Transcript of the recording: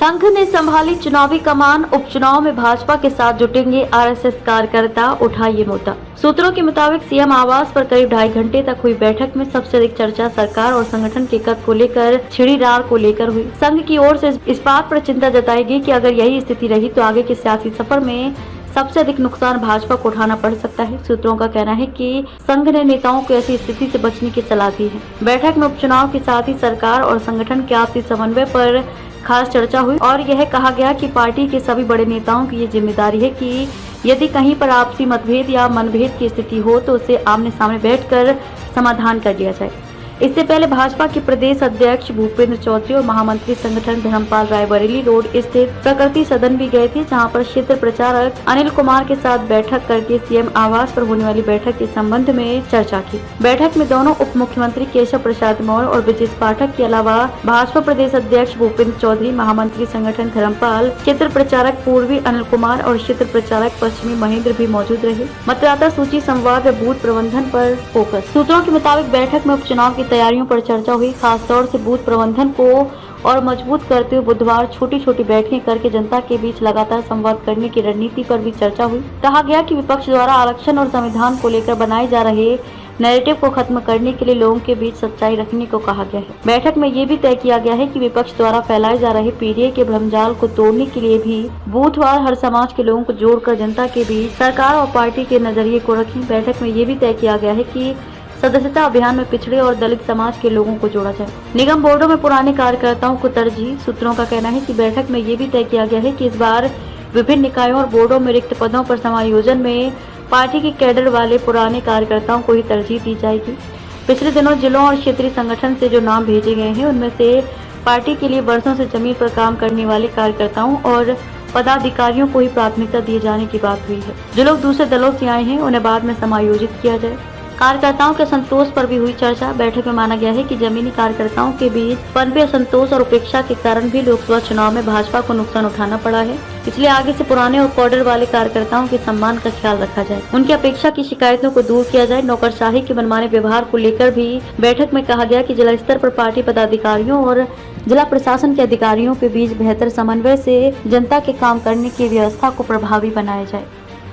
संघ ने संभाली चुनावी कमान, उपचुनाव में भाजपा के साथ जुटेंगे आरएसएस कार्यकर्ता, उठा ये मुद्दा। सूत्रों के मुताबिक सीएम आवास पर करीब 2.5 घंटे तक हुई बैठक में सबसे अधिक चर्चा सरकार और संगठन के कद को लेकर, छिड़ी रार को लेकर हुई। संघ की ओर से इस बात पर चिंता जताई गई कि अगर यही स्थिति रही तो आगे के सियासी सफर में सबसे अधिक नुकसान भाजपा को उठाना पड़ सकता है। सूत्रों का कहना है कि संघ ने नेताओं को ऐसी स्थिति से बचने की सलाह दी है। बैठक में उपचुनाव के साथ ही सरकार और संगठन के आपसी समन्वय पर खास चर्चा हुई और यह कहा गया कि पार्टी के सभी बड़े नेताओं की ये जिम्मेदारी है कि यदि कहीं पर आपसी मतभेद या मनभेद की स्थिति हो तो उसे आमने सामने बैठकर समाधान कर लिया जाए। इससे पहले भाजपा के प्रदेश अध्यक्ष भूपेंद्र चौधरी और महामंत्री संगठन धर्मपाल रायबरेली रोड स्थित प्रकृति सदन भी गए थे, जहां पर क्षेत्र प्रचारक अनिल कुमार के साथ बैठक करके सीएम आवास पर होने वाली बैठक के संबंध में चर्चा की। बैठक में दोनों उप मुख्यमंत्री केशव प्रसाद मौर्य और ब्रजेश पाठक के अलावा भाजपा प्रदेश अध्यक्ष भूपेंद्र चौधरी, महामंत्री संगठन धर्मपाल, क्षेत्र प्रचारक पूर्वी अनिल कुमार और क्षेत्र प्रचारक पश्चिमी महेंद्र भी मौजूद रहे। मतदाता सूची संवाद व बूथ प्रबंधन पर फोकस। सूत्रों के मुताबिक बैठक में उपचुनाव की तैयारियों पर चर्चा हुई। खास तौर से बूथ प्रबंधन को और मजबूत करते हुए बुधवार छोटी छोटी बैठकें करके जनता के बीच लगातार संवाद करने की रणनीति पर भी चर्चा हुई। कहा गया कि विपक्ष द्वारा आरक्षण और संविधान को लेकर बनाए जा रहे नैरेटिव को खत्म करने के लिए लोगों के बीच सच्चाई रखने को कहा गया है। बैठक में ये भी तय किया गया है कि विपक्ष द्वारा फैलाए जा रहे पीडीए के भ्रमजाल को तोड़ने के लिए भी बूथवार हर समाज के लोगों को जोड़कर जनता के बीच सरकार और पार्टी के नजरिए को रखें। बैठक में ये भी तय किया गया है कि सदस्यता अभियान में पिछड़े और दलित समाज के लोगों को जोड़ा जाए। निगम बोर्डों में पुराने कार्यकर्ताओं को तरजीह। सूत्रों का कहना है कि बैठक में ये भी तय किया गया है कि इस बार विभिन्न निकायों और बोर्डों में रिक्त पदों पर समायोजन में पार्टी के कैडर वाले पुराने कार्यकर्ताओं को ही तरजीह दी जाएगी। पिछले दिनों जिलों और क्षेत्रीय संगठन से जो नाम भेजे गए हैं उनमें से पार्टी के लिए वर्षों से जमीन पर काम करने वाले कार्यकर्ताओं और पदाधिकारियों को ही प्राथमिकता दिए जाने की बात हुई है। जो लोग दूसरे दलों से आए हैं उन्हें बाद में समायोजित किया जाए। कार्यकर्ताओं के संतोष पर भी हुई चर्चा। बैठक में माना गया है कि जमीनी कार्यकर्ताओं के बीच पनपे असंतोष और उपेक्षा के कारण भी लोकसभा चुनाव में भाजपा को नुकसान उठाना पड़ा है, इसलिए आगे से पुराने और कॉडर वाले कार्यकर्ताओं के सम्मान का ख्याल रखा जाए, उनकी अपेक्षा की शिकायतों को दूर किया जाए। नौकरशाही के मनमाने व्यवहार को लेकर भी बैठक में कहा गया कि जिला स्तर पर पार्टी पदाधिकारियों और जिला प्रशासन के अधिकारियों के बीच बेहतर समन्वय से जनता के काम करने की व्यवस्था को प्रभावी बनाया जाए।